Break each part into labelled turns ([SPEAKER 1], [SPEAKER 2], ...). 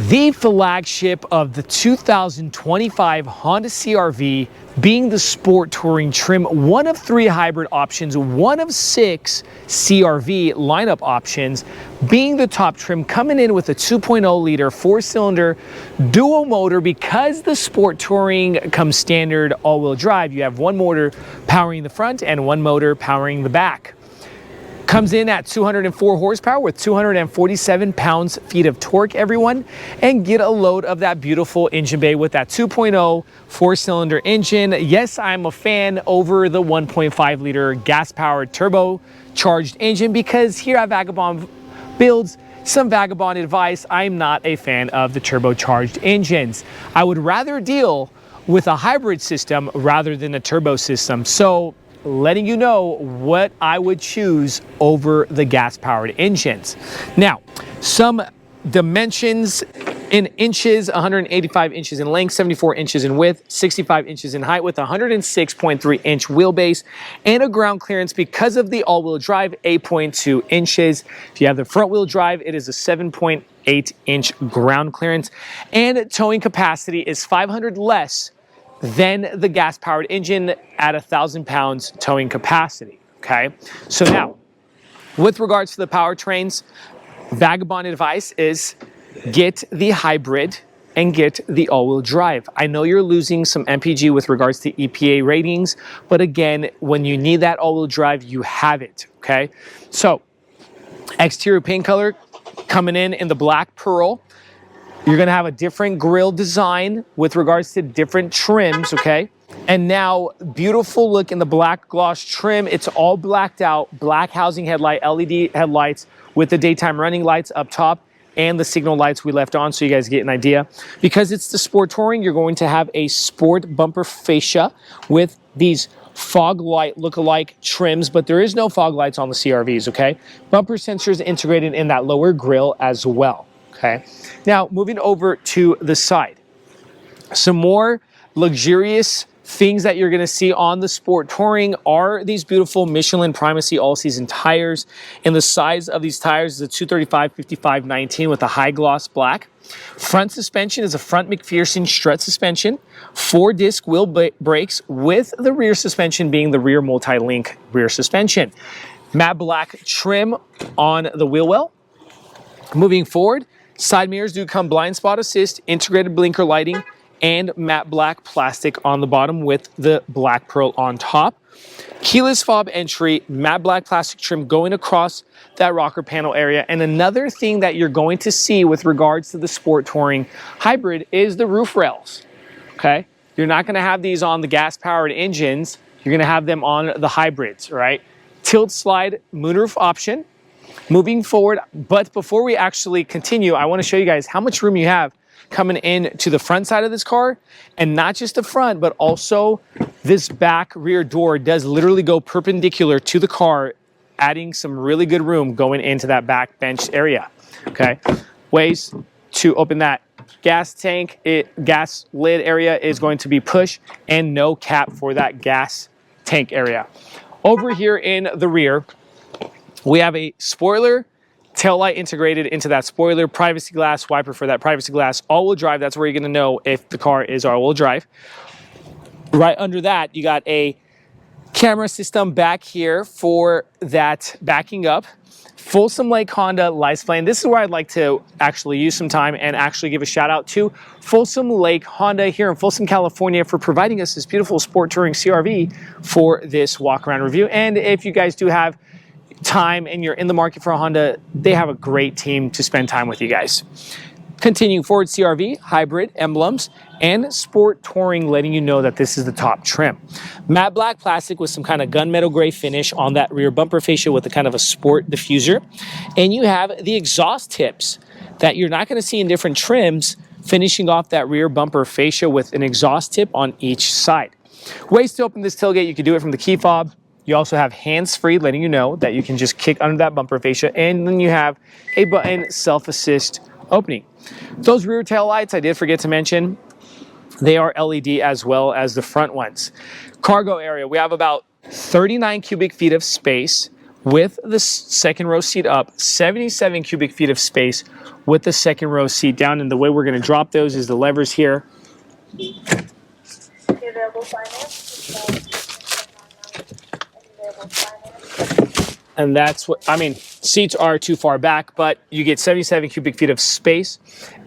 [SPEAKER 1] The flagship of the 2025 Honda CR-V, being the Sport Touring trim, one of 3 hybrid options, one of 6 CR-V lineup options, being the top trim, coming in with a 2.0 liter 4-cylinder dual motor. Because the Sport Touring comes standard all-wheel drive, you have one motor powering the front and one motor powering the back. Comes in at 204 horsepower with 247 pounds-feet of torque, everyone. And get a load of that beautiful engine bay with that 2.0 4-cylinder engine. Yes, I'm a fan over the 1.5 liter gas-powered turbocharged engine, because here at Vagabond Builds, some vagabond advice, I'm not a fan of the turbocharged engines. I would rather deal with a hybrid system rather than a turbo system. So letting you know what I would choose over the gas-powered engines. Now, some dimensions in inches: 185 inches in length, 74 inches in width, 65 inches in height, with 106.3 inch wheelbase, and a ground clearance, because of the all-wheel drive, 8.2 inches. If you have the front-wheel drive, it is a 7.8 inch ground clearance, and towing capacity is 500 less than the gas-powered engine at 1,000 pounds towing capacity, okay? So now, with regards to the powertrains, Vagabond advice is get the hybrid and get the all-wheel drive. I know you're losing some MPG with regards to EPA ratings, but again, when you need that all-wheel drive, you have it, okay? So, exterior paint color coming in the black pearl. You're gonna have a different grille design with regards to different trims, okay? And now, beautiful look in the black gloss trim. It's all blacked out, black housing headlight, LED headlights with the daytime running lights up top and the signal lights we left on, so you guys get an idea. Because it's the Sport Touring, you're going to have a sport bumper fascia with these fog light look-alike trims, but there is no fog lights on the CR-Vs, okay? Bumper sensors integrated in that lower grille as well. Okay. Now, moving over to the side, some more luxurious things that you're going to see on the Sport Touring are these beautiful Michelin Primacy all-season tires. And the size of these tires is a 235/55/19 with a high gloss black. Front suspension is a front McPherson strut suspension, 4-disc wheel brakes, with the rear suspension being the rear multi-link rear suspension. Matte black trim on the wheel well. Moving forward, side mirrors do come blind spot assist, integrated blinker lighting, and matte black plastic on the bottom with the black pearl on top. Keyless fob entry, matte black plastic trim going across that rocker panel area. And another thing that you're going to see with regards to the Sport Touring hybrid is the roof rails, okay? You're not gonna have these on the gas-powered engines. You're gonna have them on the hybrids, right? Tilt slide moonroof option. Moving forward, but before we actually continue, I want to show you guys how much room you have coming in to the front side of this car. And not just the front, but also this back rear door does literally go perpendicular to the car, adding some really good room going into that back bench area, okay? Ways to open that gas tank, gas lid area is going to be push, and no cap for that gas tank area. Over here in the rear, we have a spoiler, taillight integrated into that spoiler, privacy glass, wiper for that privacy glass, all-wheel drive. That's where you're going to know if the car is all-wheel drive. Right under that, you got a camera system back here for that backing up. Folsom Lake Honda license plate. This is where I'd like to actually use some time and actually give a shout out to Folsom Lake Honda here in Folsom, California, for providing us this beautiful Sport Touring CR-V for this walk-around review. And if you guys do have time and you're in the market for a Honda, they have a great team to spend time with you guys. Continuing forward, CR-V, hybrid emblems, and Sport Touring, letting you know that this is the top trim. Matte black plastic with some kind of gunmetal gray finish on that rear bumper fascia with a kind of a sport diffuser. And you have the exhaust tips that you're not going to see in different trims, finishing off that rear bumper fascia with an exhaust tip on each side. Ways to open this tailgate: you can do it from the key fob. You also have hands-free, letting you know that you can just kick under that bumper fascia, and then you have a button self-assist opening. Those rear tail lights, I did forget to mention, they are LED as well as the front ones. Cargo area, we have about 39 cubic feet of space with the second row seat up, 77 cubic feet of space with the second row seat down. And the way we're going to drop those is the levers here. And that's what, I mean, seats are too far back, but you get 77 cubic feet of space,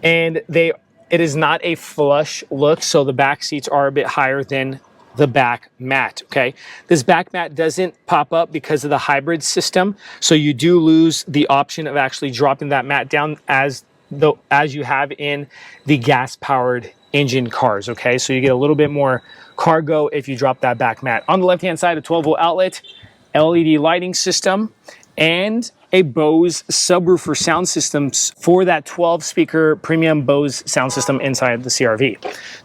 [SPEAKER 1] and it is not a flush look, so the back seats are a bit higher than the back mat, okay? This back mat doesn't pop up because of the hybrid system, so you do lose the option of actually dropping that mat down as you have in the gas-powered engine cars, okay? So you get a little bit more cargo if you drop that back mat. On the left-hand side, a 12-volt outlet, LED lighting system, and a Bose subwoofer sound system for that 12-speaker premium Bose sound system inside the CR-V.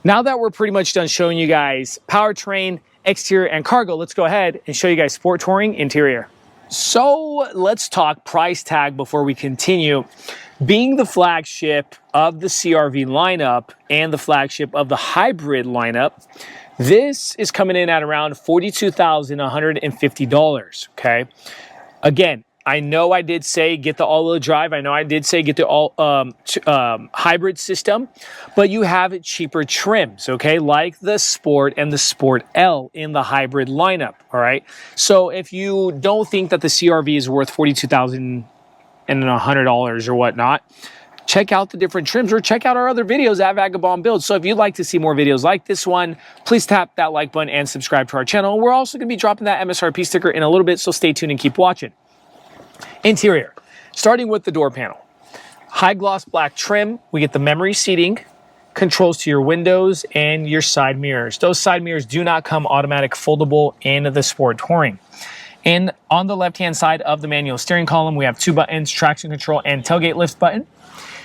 [SPEAKER 1] Now that we're pretty much done showing you guys powertrain, exterior, and cargo, let's go ahead and show you guys sport touring interior. So let's talk price tag before we continue. Being the flagship of the CR-V lineup and the flagship of the hybrid lineup, this is coming in at around $42,150, okay? Again, I know I did say get the all-wheel drive. I know I did say get the hybrid system, but you have cheaper trims, okay? Like the Sport and the Sport L in the hybrid lineup, all right? So if you don't think that the CR-V is worth $42,100 or whatnot, check out the different trims or check out our other videos at Vagabond Builds. So if you'd like to see more videos like this one, please tap that like button and subscribe to our channel. We're also going to be dropping that MSRP sticker in a little bit, so stay tuned and keep watching. Interior, starting with the door panel. High gloss black trim. We get the memory seating, controls to your windows, and your side mirrors. Those side mirrors do not come automatic foldable in the Sport Touring. And on the left-hand side of the manual steering column, we have two buttons, traction control and tailgate lift button.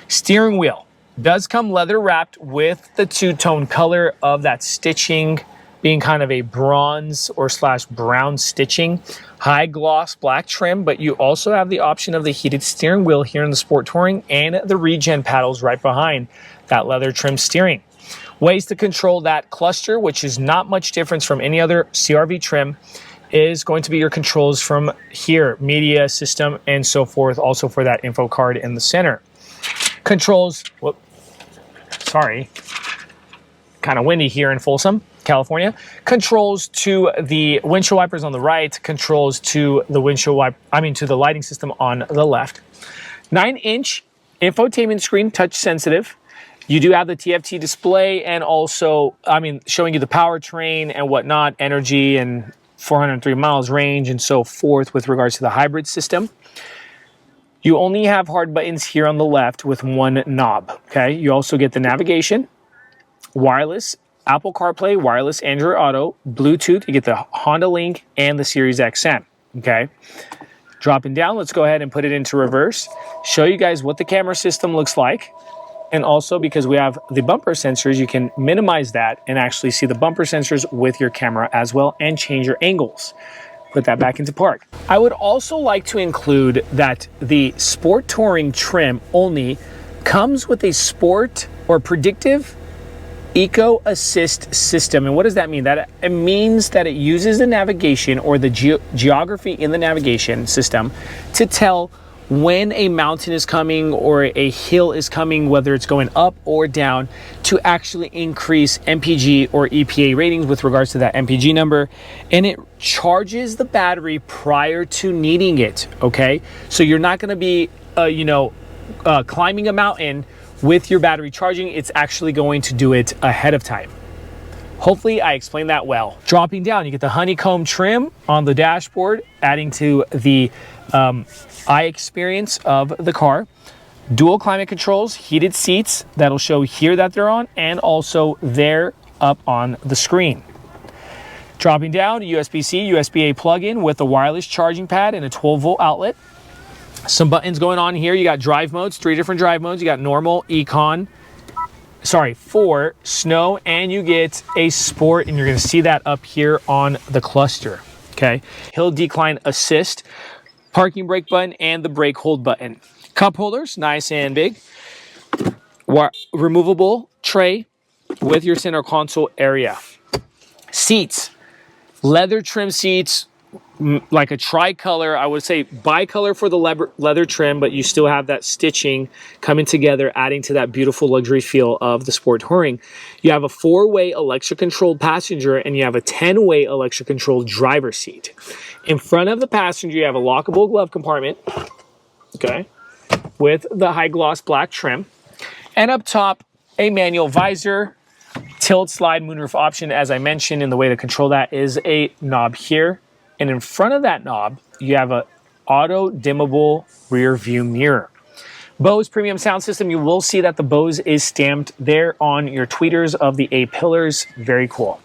[SPEAKER 1] Steering wheel does come leather wrapped with the two-tone color of that stitching being kind of a bronze or / brown stitching. High gloss black trim, but you also have the option of the heated steering wheel here in the Sport Touring and the regen paddles right behind that leather trim steering. Ways to control that cluster, which is not much difference from any other CR-V trim, is going to be your controls from here, media system and so forth, also for that info card in the center. Controls, kind of windy here in Folsom, California. Controls to the windshield wipers on the right, controls to the to the lighting system on the left. 9-inch infotainment screen, touch sensitive. You do have the TFT display and also, showing you the powertrain and whatnot, energy and 403 miles range and so forth with regards to the hybrid system. You only have hard buttons here on the left with one knob, okay? You also get the navigation, wireless, Apple CarPlay, wireless Android Auto, Bluetooth. You get the Honda Link and the Sirius XM, okay? Dropping down, let's go ahead and put it into reverse. Show you guys what the camera system looks like. And also, because we have the bumper sensors, you can minimize that and actually see the bumper sensors with your camera as well and change your angles. Put that back into park. I would also like to include that the Sport Touring trim only comes with a sport or predictive Eco Assist system. And what does that mean? That it means that it uses the navigation or the geography in the navigation system to tell when a mountain is coming or a hill is coming, whether it's going up or down, to actually increase MPG or EPA ratings with regards to that MPG number. And it charges the battery prior to needing it, okay? So you're not gonna be, climbing a mountain with your battery charging. It's actually going to do it ahead of time. Hopefully I explained that well. Dropping down, you get the honeycomb trim on the dashboard, adding to the eye experience of the car. Dual climate controls, heated seats that'll show here that they're on and also there up on the screen. Dropping down, USB-C, USB-A plug-in with a wireless charging pad and a 12-volt outlet. Some buttons going on here. You got drive modes, 3 different drive modes. You got normal, for snow, and you get a sport, and you're going to see that up here on the cluster, okay? Hill decline assist, parking brake button, and the brake hold button. Cup holders, nice and big. Removable tray with your center console area. Seats, leather trim seats, like a tricolor, I would say bicolor for the leather trim, but you still have that stitching coming together, adding to that beautiful luxury feel of the Sport Touring. You have a 4-way electric controlled passenger, and you have a 10-way electric controlled driver seat. In front of the passenger, you have a lockable glove compartment, okay, with the high gloss black trim. And up top, a manual visor, tilt slide moonroof option. As I mentioned, in the way to control that is a knob here. And in front of that knob, you have a auto dimmable rear view mirror. Bose premium sound system, you will see that the Bose is stamped there on your tweeters of the A-pillars. Very cool.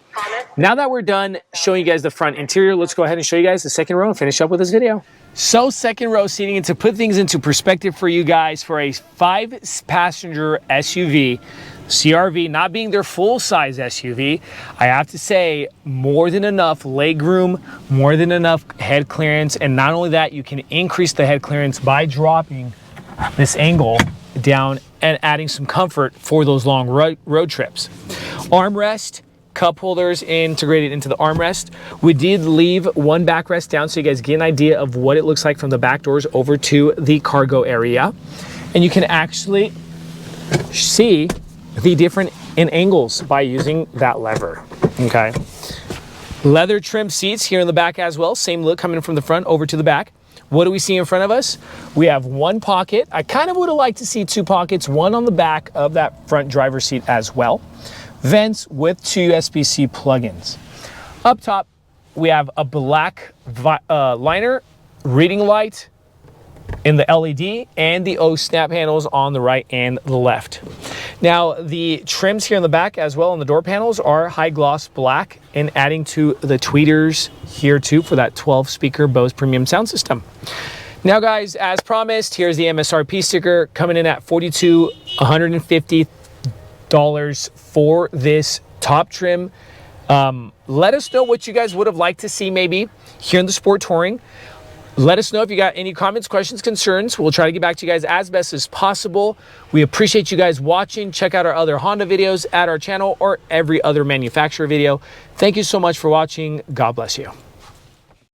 [SPEAKER 1] Now that we're done showing you guys the front interior, let's go ahead and show you guys the second row and finish up with this video. So second row seating, and to put things into perspective for you guys, for a 5-passenger SUV, CR-V not being their full-size SUV, I have to say more than enough legroom, more than enough head clearance, and not only that, you can increase the head clearance by dropping this angle down and adding some comfort for those long road trips. Armrest, cup holders integrated into the armrest. We did leave one backrest down so you guys get an idea of what it looks like from the back doors over to the cargo area. And you can actually see the different angles by using that lever, okay? Leather trim seats here in the back as well. Same look coming from the front over to the back. What do we see in front of us? We have one pocket. I kind of would have liked to see 2 pockets, one on the back of that front driver's seat as well. Vents with 2 USB-C plugins. Up top, we have a black liner, reading light in the LED, and the O snap handles on the right and the left. Now, the trims here in the back as well on the door panels are high gloss black, and adding to the tweeters here too for that 12-speaker Bose premium sound system. Now guys, as promised, here's the MSRP sticker coming in at $4,250 for this top trim. Let us know what you guys would have liked to see maybe here in the Sport Touring. Let us know if you got any comments, questions, concerns. We'll try to get back to you guys as best as possible. We appreciate you guys watching. Check out our other Honda videos at our channel or every other manufacturer video. Thank you so much for watching. God bless you.